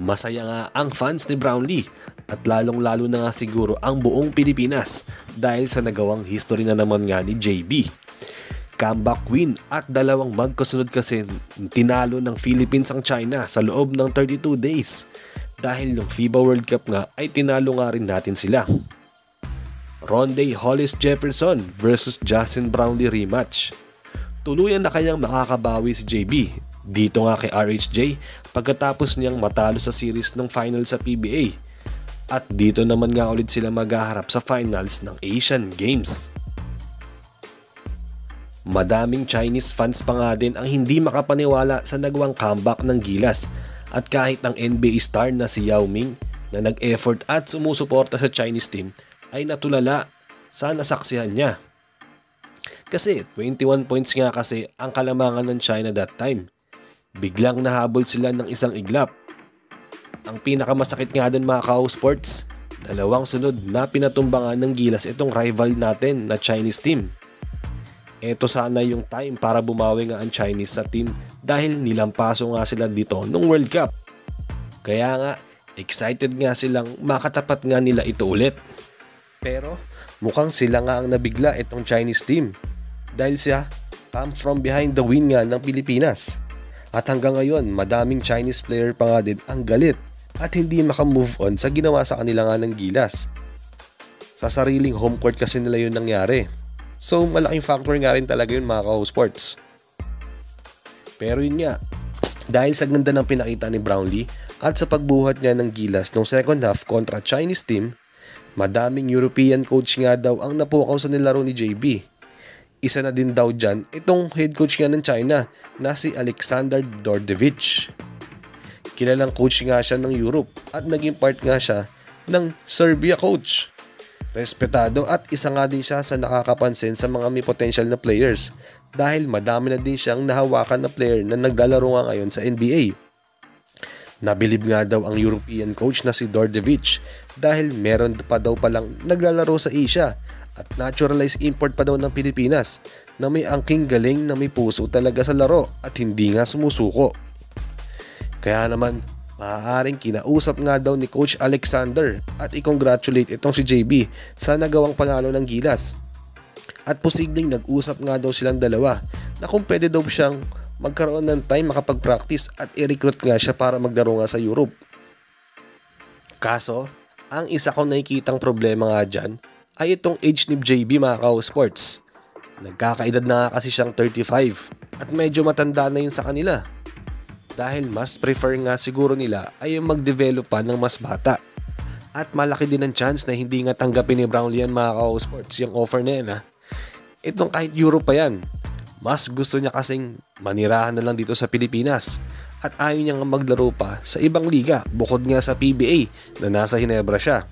Masaya nga ang fans ni Brownlee at lalong-lalo na nga siguro ang buong Pilipinas dahil sa nagawang history na naman nga ni JB. Comeback win at dalawang magkasunod kasi tinalo ng Philippines ang China sa loob ng 32 days. Dahil yung FIBA World Cup nga ay tinalo nga rin natin sila. Ronde Hollis Jefferson versus Justin Brownlee rematch. Tuluyan na kayang makakabawi si JB dito nga kay RHJ pagkatapos niyang matalo sa series ng final sa PBA. At dito naman nga ulit sila maghaharap sa finals ng Asian Games. Madaming Chinese fans pa nga din ang hindi makapaniwala sa nagawang comeback ng Gilas at kahit ang NBA star na si Yao Ming na nag-effort at sumusuporta sa Chinese team ay natulala sa nasaksihan niya. Kasi 21 points nga kasi ang kalamangan ng China that time. Biglang nahabol sila ng isang iglap. Ang pinakamasakit nga dun mga ka-sports, dalawang sunod na pinatumbangan ng Gilas itong rival natin na Chinese team. Ito sana yung time para bumawi nga ang Chinese sa team dahil nilampaso nga sila dito nung World Cup. Kaya nga, excited nga silang makatapat nga nila ito ulit. Pero mukhang sila nga ang nabigla itong Chinese team dahil siya come from behind the win nga ng Pilipinas. At hanggang ngayon, madaming Chinese player pa nga din ang galit at hindi makamove on sa ginawa sa kanila nga ng Gilas. Sa sariling home court kasi nila yun nangyari. So malaking factor nga rin talaga yun mga ka-sports. Pero yun nga, dahil sa ganda ng pinakita ni Brownlee at sa pagbuhat niya ng Gilas noong second half kontra Chinese team, madaming European coach nga daw ang napukaw sa nilaro ni JB. Isa na din daw dyan itong head coach nga ng China na si Alexander Dordevich. Kilalang coach nga siya ng Europe at naging part nga siya ng Serbia coach. Respetado at isa nga din siya sa nakakapansin sa mga may potential na players dahil madami na din siyang nahawakan na player na naglalaro nga ngayon sa NBA. Nabilib nga daw ang European coach na si Dordevich dahil meron pa daw palang naglalaro sa Asia at naturalized import pa daw ng Pilipinas na may angking galing na may puso talaga sa laro at hindi nga sumusuko. Kaya naman, maaaring kinausap nga daw ni Coach Alexander at i-congratulate itong si JB sa nagawang panalo ng Gilas. At posibleng nag-usap nga daw silang dalawa na kung pwede daw siyang magkaroon ng time makapag-practice at i-recruit nga siya para maglaro nga sa Europe. Kaso, ang isa kong nakikitang problema nga dyan ay itong age ni JB mga ka-sports. Nagkakaedad na nga kasi siyang 35 at medyo matanda na yun sa kanila. Dahil mas prefer nga siguro nila ay yung mag-develop pa ng mas bata. At malaki din ang chance na hindi nga tanggapin ni Brownlee yan mga ka-sports yung offer na yan ha. Itong kahit Europe pa yan. Mas gusto niya kasing manirahan na lang dito sa Pilipinas. At ayaw niya nga maglaro pa sa ibang liga bukod nga sa PBA na nasa Ginebra siya.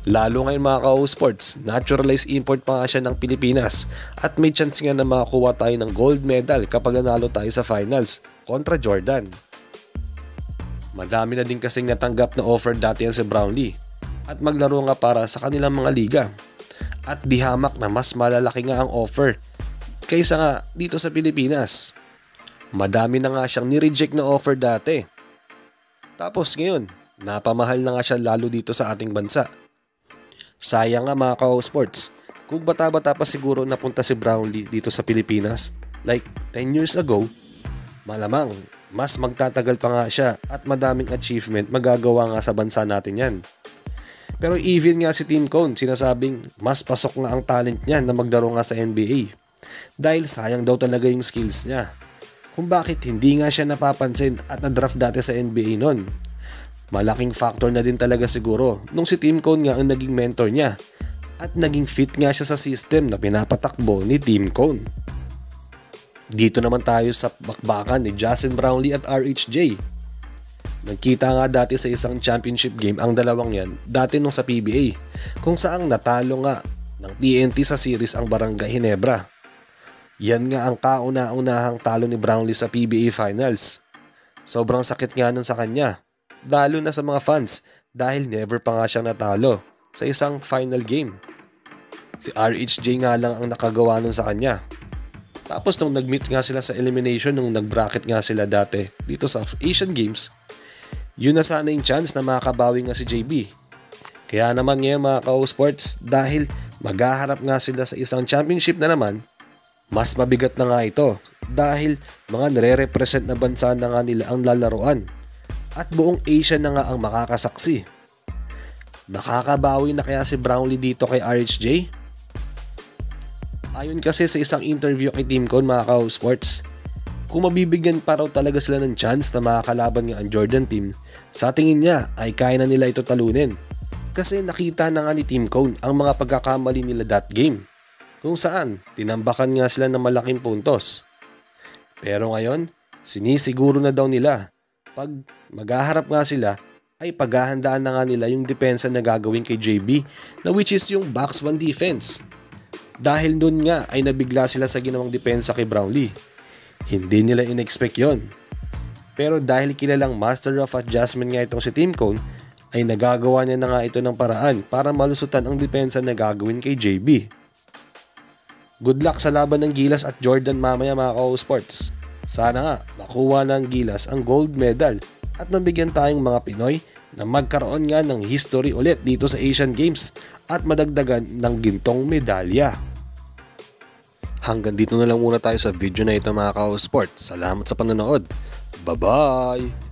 Lalo ngayon mga ka-sports, naturalized import pa nga siya ng Pilipinas at may chance nga na makakuha tayo ng gold medal kapag nanalo tayo sa finals kontra Jordan. Madami na din kasing natanggap na offer dati yan si Brownlee at maglaro nga para sa kanilang mga liga. At di hamak na mas malalaki nga ang offer kaysa nga dito sa Pilipinas. Madami na nga siyang nireject na offer dati. Tapos ngayon, napamahal na nga siya lalo dito sa ating bansa. Sayang nga mga ka-sports, kung bata-bata pa siguro napunta si Brownlee dito sa Pilipinas, like 10 years ago, malamang mas magtatagal pa nga siya at madaming achievement magagawa nga sa bansa natin yan. Pero even nga si Tim Cone, sinasabing mas pasok nga ang talent niya na magdaro nga sa NBA. Dahil sayang daw talaga yung skills niya. Kung bakit hindi nga siya napapansin at na-draft dati sa NBA nun. Malaking factor na din talaga siguro nung si Tim Cone nga ang naging mentor niya at naging fit nga siya sa system na pinapatakbo ni Tim Cone. Dito naman tayo sa bakbakan ni Justin Brownlee at RHJ. Nagkita nga dati sa isang championship game ang dalawang yan dati nung sa PBA kung saang natalo nga ng TNT sa series ang Barangay Ginebra. Yan nga ang kauna-unahang talo ni Brownlee sa PBA Finals. Sobrang sakit nga nun sa kanya. Lalo na sa mga fans dahil never pa nga siyang natalo sa isang final game. Si RHJ nga lang ang nakagawa nun sa kanya. Tapos nung nag-meet nga sila sa elimination, nung nag-bracket nga sila dati dito sa Asian Games, Yun na sana yung chance na makabawi nga si JB. Kaya naman ngayon mga ka-sports, dahil maghaharap nga sila sa isang championship na naman, mas mabigat na nga ito dahil mga nire-represent na bansa na nga nila ang lalaruan at buong Asia na nga ang makakasaksi. Makakabawi na kaya si Brownlee dito kay RHJ? Ayon kasi sa isang interview kay Team Cone mga ka-sports, kung mabibigyan pa raw talaga sila ng chance na makakalaban nga ang Jordan team, sa tingin niya ay kaya na nila ito talunin. Kasi nakita na nga ni Team Cone ang mga pagkakamali nila that game, kung saan tinambakan nga sila ng malaking puntos. Pero ngayon, sinisiguro na daw nila pag maghaharap nga sila ay paghahandaan na nga nila yung depensa na gagawin kay JB, na which is yung box 1 defense. Dahil nun nga ay nabigla sila sa ginawang depensa kay Brownlee. Hindi nila in-expect yon. Pero dahil kilalang master of adjustment nga itong si Team Cone, ay nagagawa niya na nga ito ng paraan para malusutan ang depensa na gagawin kay JB. Good luck sa laban ng Gilas at Jordan mamaya mga ka-sports. Sana nga makuha ng Gilas ang gold medal at mabigyan tayong mga Pinoy na magkaroon nga ng history ulit dito sa Asian Games at madagdagan ng gintong medalya. Hanggang dito na lang muna tayo sa video na ito mga ka-sports. Salamat sa panonood. Bye-bye!